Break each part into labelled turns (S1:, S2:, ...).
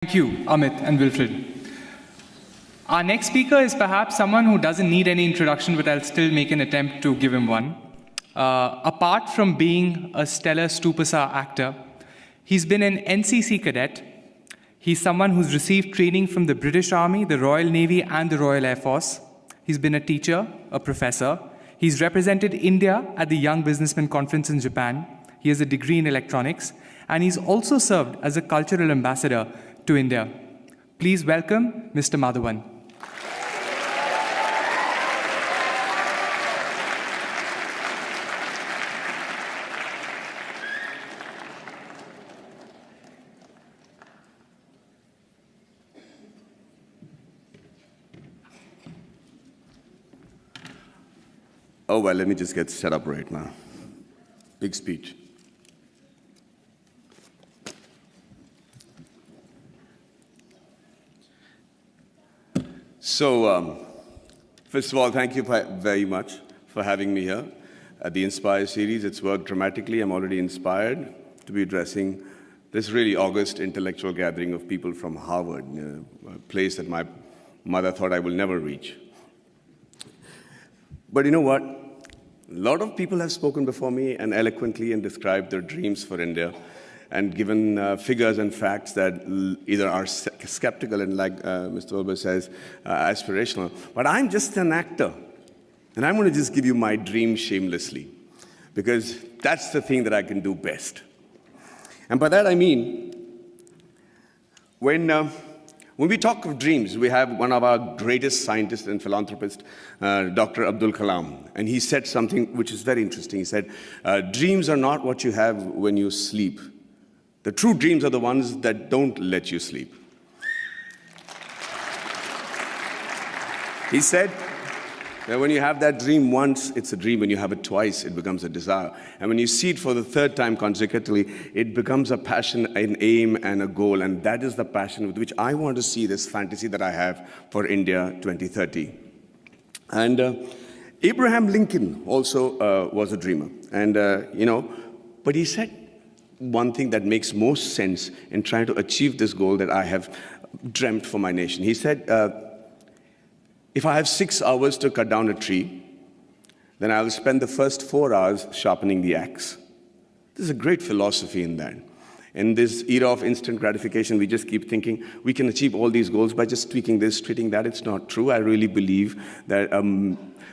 S1: Thank you, Amit and Wilfred. Our next speaker is perhaps someone who doesn't need any introduction, but I'll still make an attempt to give him one. Apart from being a stellar Stupasa actor, he's been an NCC cadet. He's someone who's received training from the British Army, the Royal Navy, and the Royal Air Force. He's been a teacher, a professor. He's represented India at the Young Businessman Conference in Japan. He has a degree in electronics, and he's also served as a cultural ambassador to India. Please welcome Mr. Madhavan.
S2: Oh, well, let me just get set up right now. Big speech. So, first of all, thank you very much for having me here at the Inspire series. It's worked dramatically. I'm already inspired to be addressing this really august intellectual gathering of people from Harvard, a place that my mother thought I will never reach. But you know what? A lot of people have spoken before me and eloquently and described their dreams for India and given figures and facts that either are skeptical and, like Mr. Wilbur says, aspirational. But I'm just an actor, and I'm going to just give you my dream shamelessly, because that's the thing that I can do best. And by that I mean, when we talk of dreams, we have one of our greatest scientists and philanthropists, Dr. Abdul Kalam, and he said something which is very interesting. He said, dreams are not what you have when you sleep. The true dreams are the ones that don't let you sleep. He said that when you have that dream once, it's a dream. When you have it twice, it becomes a desire. And when you see it for the third time consecutively, it becomes a passion, an aim, and a goal. And that is the passion with which I want to see this fantasy that I have for India 2030. And Abraham Lincoln also was a dreamer. And, but he said one thing that makes most sense in trying to achieve this goal that I have dreamt for my nation. He said, if I have 6 hours to cut down a tree, then I'll spend the first 4 hours sharpening the axe. There's a great philosophy in that. In this era of instant gratification, we just keep thinking we can achieve all these goals by just tweaking this, tweaking that. It's not true. I really believe that,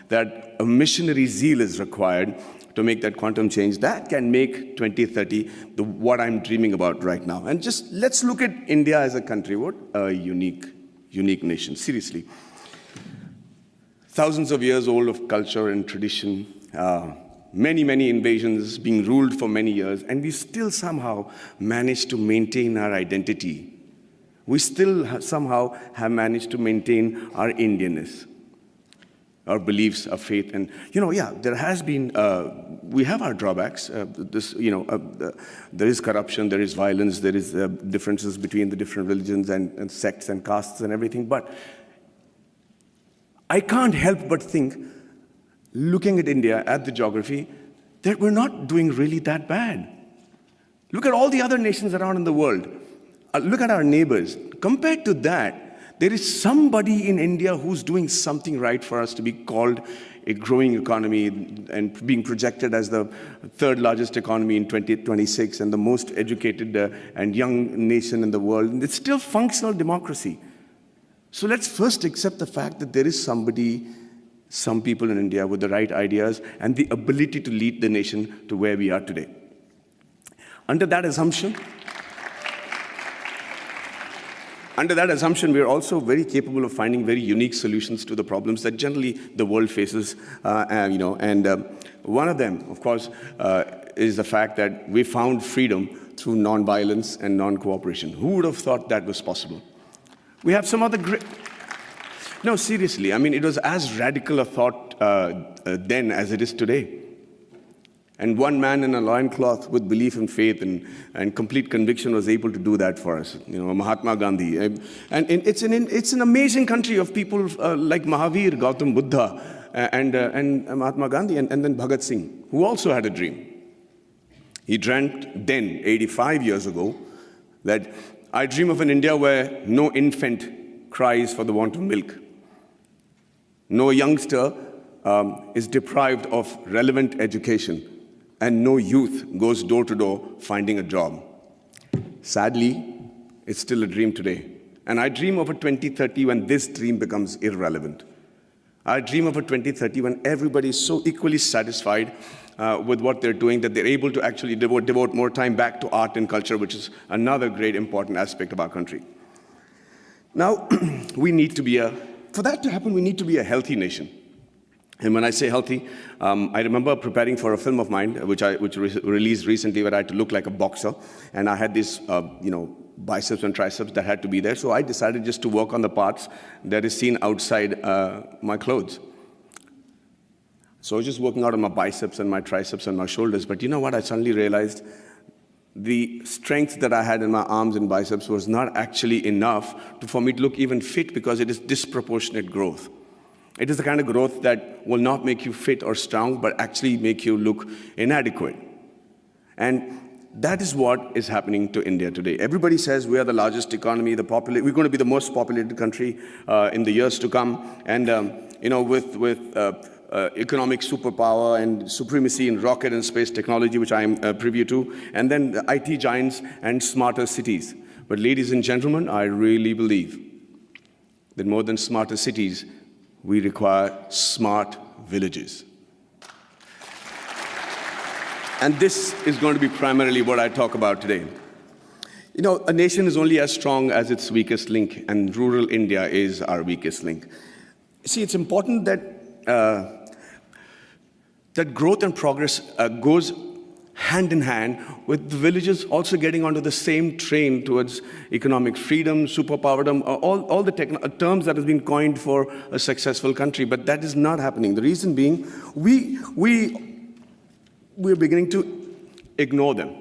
S2: that a missionary zeal is required to make that quantum change that can make 2030 what I'm dreaming about right now. And just let's look at India as a country. What a unique nation, seriously. Thousands of years old of culture and tradition, many invasions, being ruled for many years, and we still somehow managed to maintain our identity. We still somehow have managed to maintain our Indianness, our beliefs, our faith. And, there has been, we have our drawbacks. There is corruption, there is violence, there is differences between the different religions and sects and castes and everything. But I can't help but think, looking at India, at the geography, that we're not doing really that bad. Look at all the other nations around in the world. Look at our neighbors. Compared to that, there is somebody in India who's doing something right for us to be called a growing economy and being projected as the third largest economy in 2026 and the most educated and young nation in the world. And it's still functional democracy. So let's first accept the fact that there is some people in India with the right ideas and the ability to lead the nation to where we are today. Under that assumption, we are also very capable of finding very unique solutions to the problems that generally the world faces. One of them, of course, is the fact that we found freedom through non-violence and non-cooperation. Who would have thought that was possible? We have some other great... No, seriously, I mean, it was as radical a thought then as it is today. And one man in a loincloth with belief and faith and complete conviction was able to do that for us, Mahatma Gandhi. And it's an amazing country of people like Mahavir, Gautam Buddha, and Mahatma Gandhi, and then Bhagat Singh, who also had a dream. He dreamt then, 85 years ago, that I dream of an India where no infant cries for the want of milk. No youngster is deprived of relevant education, and no youth goes door to door finding a job. Sadly, it's still a dream today. And I dream of a 2030 when this dream becomes irrelevant. I dream of a 2030 when everybody is so equally satisfied with what they're doing that they're able to actually devote more time back to art and culture, which is another great important aspect of our country. Now, for that to happen, we need to be a healthy nation. And when I say healthy, I remember preparing for a film of mine, which released recently, where I had to look like a boxer, and I had these, biceps and triceps that had to be there. So I decided just to work on the parts that is seen outside my clothes. So I was just working out on my biceps and my triceps and my shoulders. But you know what? I suddenly realized the strength that I had in my arms and biceps was not actually enough for me to look even fit, because it is disproportionate growth. It is the kind of growth that will not make you fit or strong, but actually make you look inadequate. And that is what is happening to India today. Everybody says we are the largest economy, we're going to be the most populated country in the years to come. And with economic superpower and supremacy in rocket and space technology, which I am privy to, and then the IT giants and smarter cities. But ladies and gentlemen, I really believe that more than smarter cities, we require smart villages. And this is going to be primarily what I talk about today. You know, a nation is only as strong as its weakest link, and rural India is our weakest link. See, it's important that that growth and progress goes hand in hand with the villages also getting onto the same train towards economic freedom, superpowerdom, all the terms that have been coined for a successful country. But that is not happening. The reason being, we're beginning to ignore them.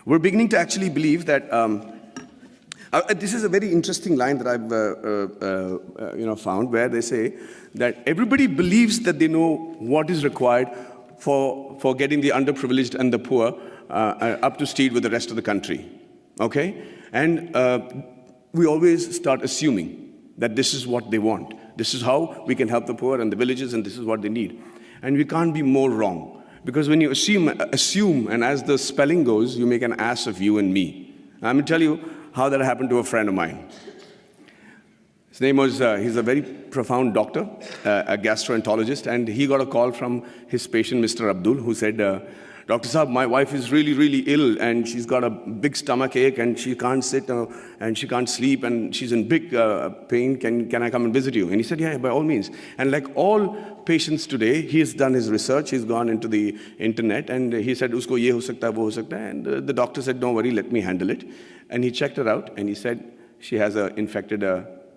S2: We're beginning to actually believe that this is a very interesting line that I've found, where they say that everybody believes that they know what is required for getting the underprivileged and the poor up to speed with the rest of the country. Okay? And we always start assuming that this is what they want. This is how we can help the poor and the villages, and this is what they need. And we can't be more wrong. Because when you assume, and as the spelling goes, you make an ass of you and me. I'm going to tell you how that happened to a friend of mine. His name was, he's a very profound doctor, a gastroenterologist, and he got a call from his patient, Mr. Abdul, who said, Dr. Saab, my wife is really, really ill, and she's got a big stomach ache, and she can't sit, and she can't sleep, and she's in big pain. Can I come and visit you? And he said, yeah, by all means. And like all patients today, he has done his research, he's gone into the internet, and he said, usko ye ho sakta hai, wo ho sakta hai. And the doctor said, don't worry, let me handle it. And he checked her out, and he said, she has an infected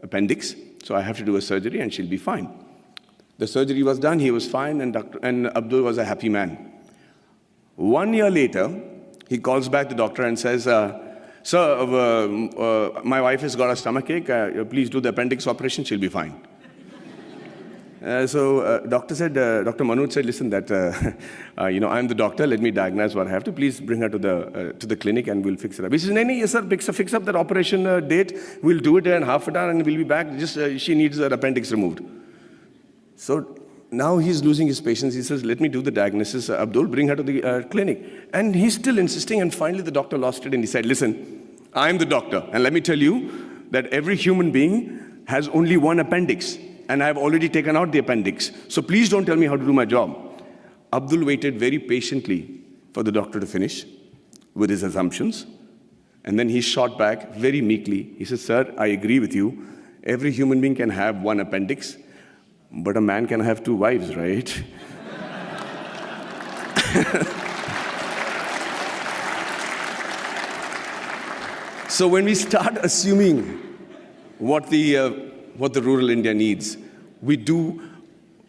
S2: appendix, so I have to do a surgery, and she'll be fine. The surgery was done, he was fine, and Abdul was a happy man. 1 year later, he calls back the doctor and says, sir, my wife has got a stomachache, please do the appendix operation, she'll be fine. Dr. Manoj said, listen, I'm the doctor, let me diagnose what I have to, please bring her to the clinic and we'll fix it up. He says, yes sir, fix up that operation date, we'll do it in half an hour and we'll be back, she needs her appendix removed. So now he's losing his patience. He says, let me do the diagnosis. Abdul, bring her to the clinic. And he's still insisting, and finally the doctor lost it and he said, listen, I'm the doctor, and let me tell you that every human being has only one appendix, and I've already taken out the appendix. So please don't tell me how to do my job. Abdul waited very patiently for the doctor to finish with his assumptions, and then he shot back very meekly. He said, sir, I agree with you. Every human being can have one appendix, but a man can have two wives, right? So when we start assuming what the rural India needs, we do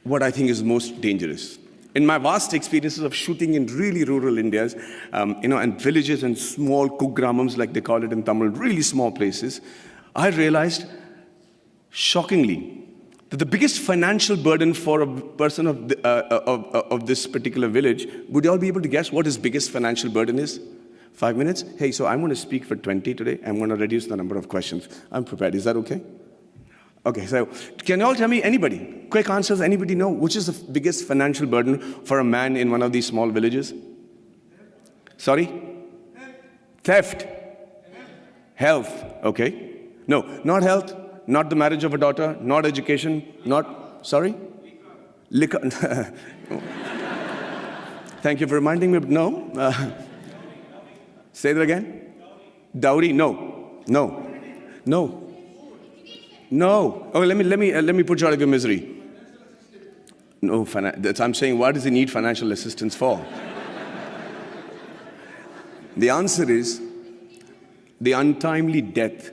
S2: what I think is most dangerous. In my vast experiences of shooting in really rural Indias, and villages and small kugramams, like they call it in Tamil, really small places, I realized, shockingly, that the biggest financial burden for a person of this particular village, would you all be able to guess what his biggest financial burden is? 5 minutes? Hey, so I'm going to speak for 20 today. I'm going to reduce the number of questions. I'm prepared. Is that okay? Okay, so can you all tell me, anybody, quick answers, anybody know which is the biggest financial burden for a man in one of these small villages? Sorry? Theft. Health. Okay. No, not health, not the marriage of a daughter, not education, not, sorry? Liquor. Thank you for reminding me. No. Say that again. Dowry. No. No. No. No. Oh, let me put you out of your misery. No, I'm saying, what does he need financial assistance for? The answer is the untimely death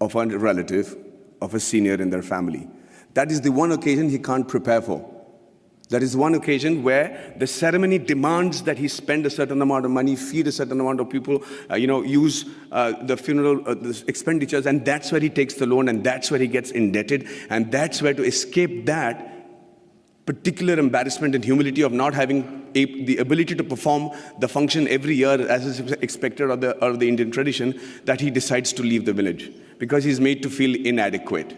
S2: of a relative, of a senior in their family. That is the one occasion he can't prepare for. That is one occasion where the ceremony demands that he spend a certain amount of money, feed a certain amount of people, use the funeral the expenditures, and that's where he takes the loan, and that's where he gets indebted, and that's where, to escape that particular embarrassment and humility of not having the ability to perform the function every year as is expected of the Indian tradition, that he decides to leave the village because he's made to feel inadequate.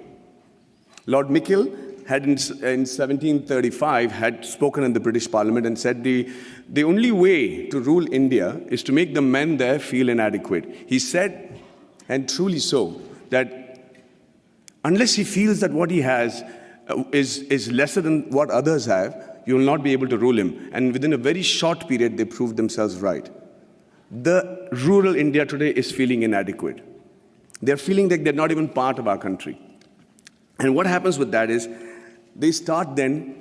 S2: Lord Mickle had in 1735 had spoken in the British Parliament and said the only way to rule India is to make the men there feel inadequate. He said, and truly so, that unless he feels that what he has is lesser than what others have, you will not be able to rule him. And within a very short period, they proved themselves right. The rural India today is feeling inadequate. They're feeling like they're not even part of our country. And what happens with that is, they start then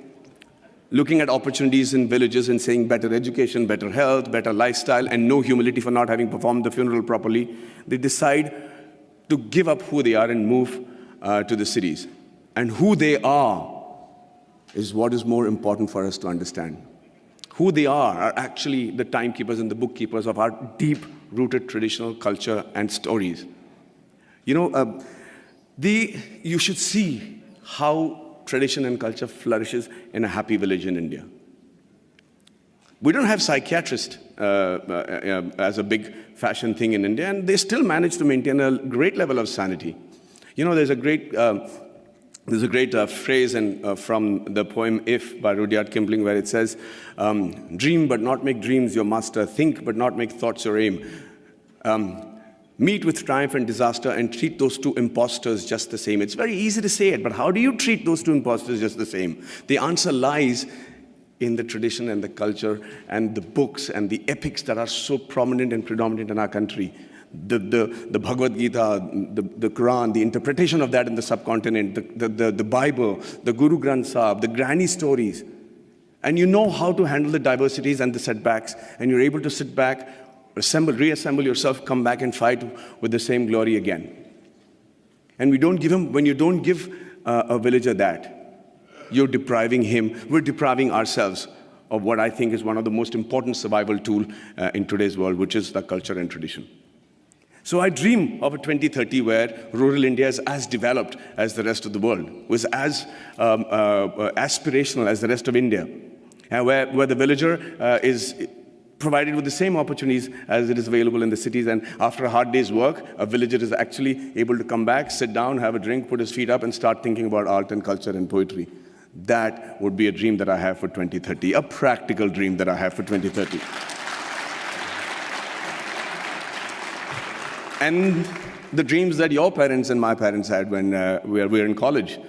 S2: looking at opportunities in villages and saying better education, better health, better lifestyle, and no humility for not having performed the funeral properly. They decide to give up who they are and move to the cities. And who they are is what is more important for us to understand. Who they are actually the timekeepers and the bookkeepers of our deep-rooted traditional culture and stories. You should see how tradition and culture flourishes in a happy village in India. We don't have psychiatrists as a big fashion thing in India, and they still manage to maintain a great level of sanity. There's a great phrase from the poem If by Rudyard Kipling, where it says, dream but not make dreams your master, think but not make thoughts your aim. Meet with triumph and disaster and treat those two impostors just the same. It's very easy to say it, but how do you treat those two impostors just the same? The answer lies in the tradition and the culture and the books and the epics that are so prominent and predominant in our country. The Bhagavad Gita, the Quran, the interpretation of that in the subcontinent, the Bible, the Guru Granth Sahib, the granny stories. And you know how to handle the diversities and the setbacks, and you're able to sit back, reassemble yourself, come back and fight with the same glory again. And when you don't give a villager that, you're depriving him, we're depriving ourselves of what I think is one of the most important survival tools in today's world, which is the culture and tradition. So I dream of a 2030 where rural India is as developed as the rest of the world, was as aspirational as the rest of India, and where the villager is provided with the same opportunities as it is available in the cities. And after a hard day's work, a villager is actually able to come back, sit down, have a drink, put his feet up, and start thinking about art and culture and poetry. That would be a dream that I have for 2030, a practical dream that I have for 2030. And the dreams that your parents and my parents had when we were in college,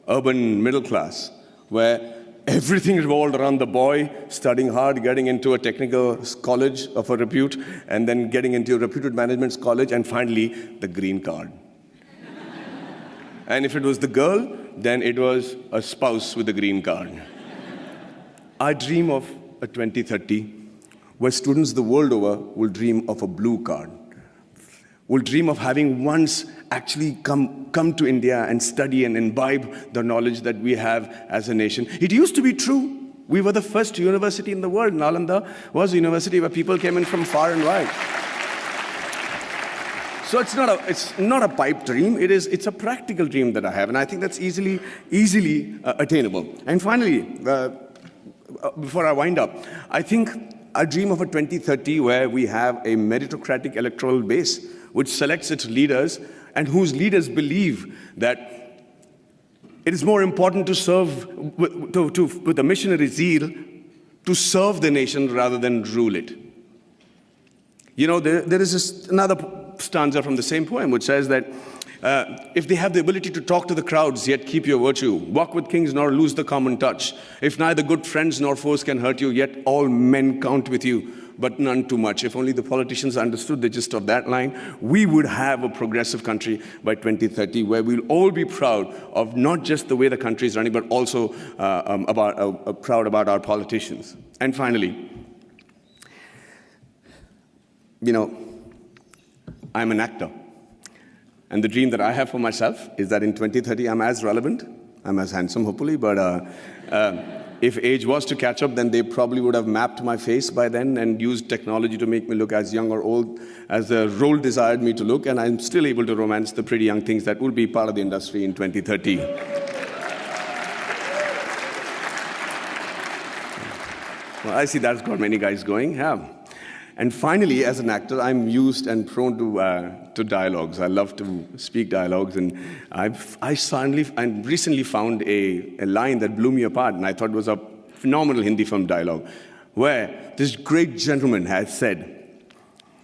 S2: urban middle class, where everything revolved around the boy studying hard, getting into a technical college of a repute, and then getting into a reputed management college, and finally, the green card. And if it was the girl, then it was a spouse with a green card. I dream of a 2030 where students the world over will dream of a blue card, will dream of having once actually come to India and study and imbibe the knowledge that we have as a nation. It used to be true. We were the first university in the world. Nalanda was a university where people came in from far and wide. So it's not a pipe dream. It's a practical dream that I have, and I think that's easily attainable. And finally, before I wind up, I think I dream of a 2030 where we have a meritocratic electoral base which selects its leaders and whose leaders believe that it is more important to serve with a missionary zeal to serve the nation rather than rule it. You know, there is another stanza from the same poem which says that if they have the ability to talk to the crowds, yet keep your virtue, walk with kings nor lose the common touch, if neither good friends nor foes can hurt you, yet all men count with you, but none too much. If only the politicians understood the gist of that line, we would have a progressive country by 2030 where we'll all be proud of not just the way the country is running, but also proud about our politicians. And finally, you know, I'm an actor. And the dream that I have for myself is that in 2030, I'm as relevant, I'm as handsome, hopefully, but if age was to catch up, then they probably would have mapped my face by then and used technology to make me look as young or old as the role desired me to look, and I'm still able to romance the pretty young things that will be part of the industry in 2030. Well, I see that's got many guys going, yeah. And finally, as an actor, I'm used and prone to dialogues. I love to speak dialogues, and I recently found a line that blew me apart, and I thought was a phenomenal Hindi film dialogue, where this great gentleman has said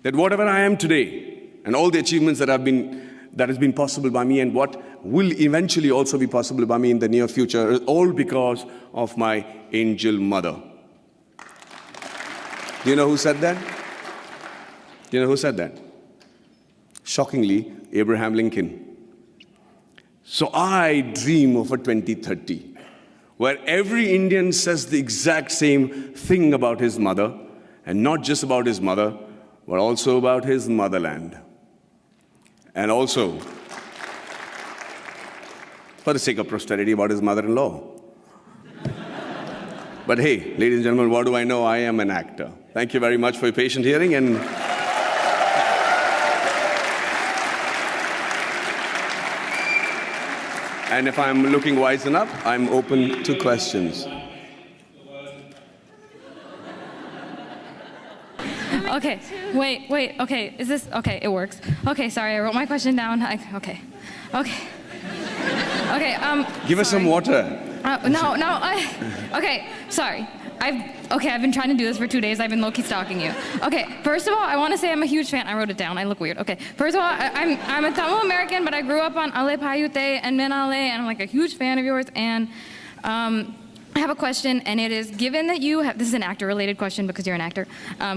S2: that whatever I am today, and all the achievements that has been possible by me, and what will eventually also be possible by me in the near future, is all because of my angel mother. Do you know who said that? Do you know who said that? Shockingly, Abraham Lincoln. So I dream of a 2030 where every Indian says the exact same thing about his mother, and not just about his mother, but also about his motherland. And also, for the sake of posterity, about his mother-in-law. But hey, ladies and gentlemen, what do I know? I am an actor. Thank you very much for your patient hearing, and if I'm looking wise enough, I'm open to questions.
S3: Okay, wait, okay, is this, okay, it works. Okay, sorry, I wrote my question down. Okay.
S2: Give us some water.
S3: Okay, sorry. I've been trying to do this for 2 days. I've been low-key stalking you. Okay, first of all, I want to say I'm a huge fan. I wrote it down. I look weird. Okay, first of all, I'm a Tamil American, but I grew up on Ale Payute and Menale, and I'm like a huge fan of yours. And I have a question, and it is, given that you have, this is an actor-related question because you're an actor,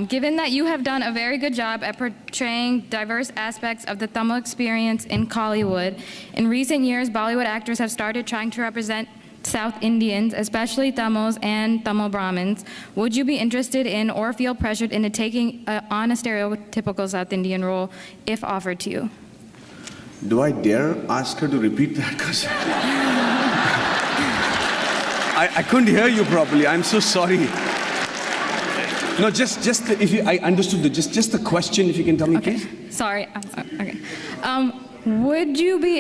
S3: given that you have done a very good job at portraying diverse aspects of the Tamil experience in Kollywood, in recent years, Bollywood actors have started trying to represent South Indians, especially Tamils and Tamil Brahmins. Would you be interested in or feel pressured into taking on a stereotypical South Indian role if offered to you?
S2: Do I dare ask her to repeat that? Because I couldn't hear you properly. I'm so sorry. No, I understood just the question, if you can tell me,
S3: okay.
S2: Please.
S3: Sorry. Okay. Would you be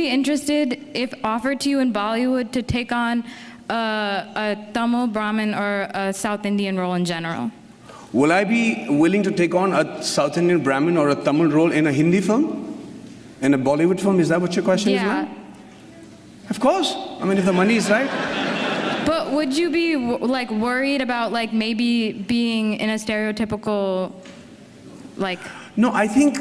S3: interested, if offered to you in Bollywood, to take on a Tamil Brahmin or a South Indian role in general?
S2: Will I be willing to take on a South Indian Brahmin or a Tamil role in a Hindi film? In a Bollywood film? Is that what your question is, ma'am? Of course. I mean, if the money is right.
S3: But would you be like worried about like maybe being in a stereotypical, like?
S2: No, I think,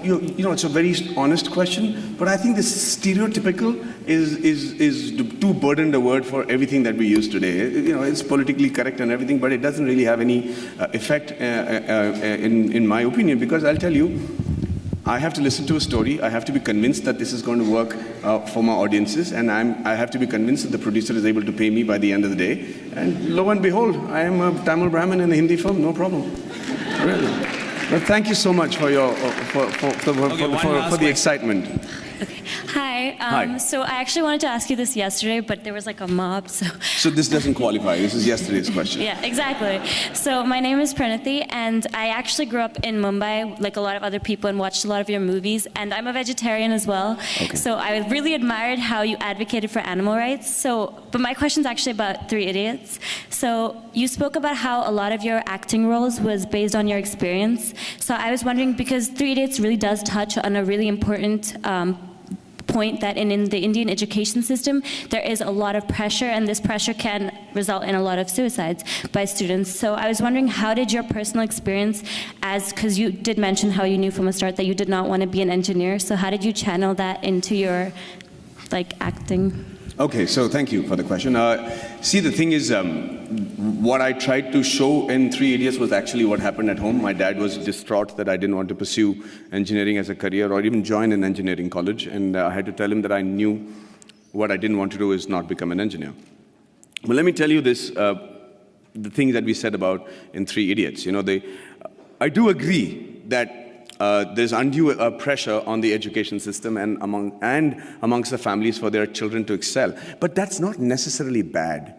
S2: you know, it's a very honest question, but I think this stereotypical is too burdened a word for everything that we use today. You know, it's politically correct and everything, but it doesn't really have any effect in my opinion, because I'll tell you, I have to listen to a story, I have to be convinced that this is going to work for my audiences, and I have to be convinced that the producer is able to pay me by the end of the day, and lo and behold, I am a Tamil Brahmin in a Hindi film, no problem. Really. Well, thank you so much for your for the excitement.
S4: Okay. Hi.
S2: Hi.
S4: So I actually wanted to ask you this yesterday, but there was like a mob, so.
S2: So this doesn't qualify. This is yesterday's question.
S4: Yeah, exactly. So my name is Pranati, and I actually grew up in Mumbai, like a lot of other people, and watched a lot of your movies. And I'm a vegetarian as well.
S2: Okay.
S4: So I really admired how you advocated for animal rights. But my question's actually about Three Idiots. So you spoke about how a lot of your acting roles was based on your experience. So I was wondering, because Three Idiots really does touch on a really important point that in the Indian education system, there is a lot of pressure, and this pressure can result in a lot of suicides by students. So I was wondering, how did your personal experience, because you did mention how you knew from the start that you did not want to be an engineer, so how did you channel that into your acting?
S2: Okay, so thank you for the question. See, the thing is, what I tried to show in Three Idiots was actually what happened at home. My dad was distraught that I didn't want to pursue engineering as a career or even join an engineering college, and I had to tell him that I knew what I didn't want to do is not become an engineer. But let me tell you this, the thing that we said about in Three Idiots. I do agree that there's undue pressure on the education system and amongst the families for their children to excel. But that's not necessarily bad.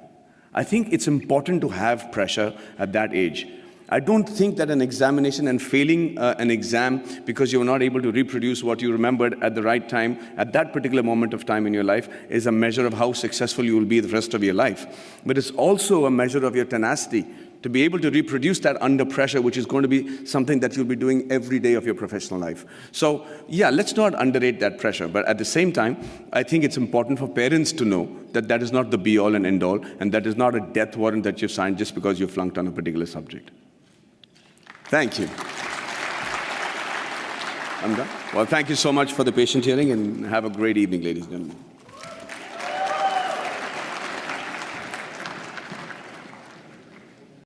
S2: I think it's important to have pressure at that age. I don't think that an examination and failing an exam because you're not able to reproduce what you remembered at the right time, at that particular moment of time in your life, is a measure of how successful you will be the rest of your life. But it's also a measure of your tenacity to be able to reproduce that under pressure, which is going to be something that you'll be doing every day of your professional life. So, yeah, let's not underrate that pressure. But at the same time, I think it's important for parents to know that that is not the be-all and end-all, and that is not a death warrant that you've signed just because you flunked on a particular subject. Thank you. I'm done. Well, thank you so much for the patient hearing, and have a great evening, ladies and gentlemen.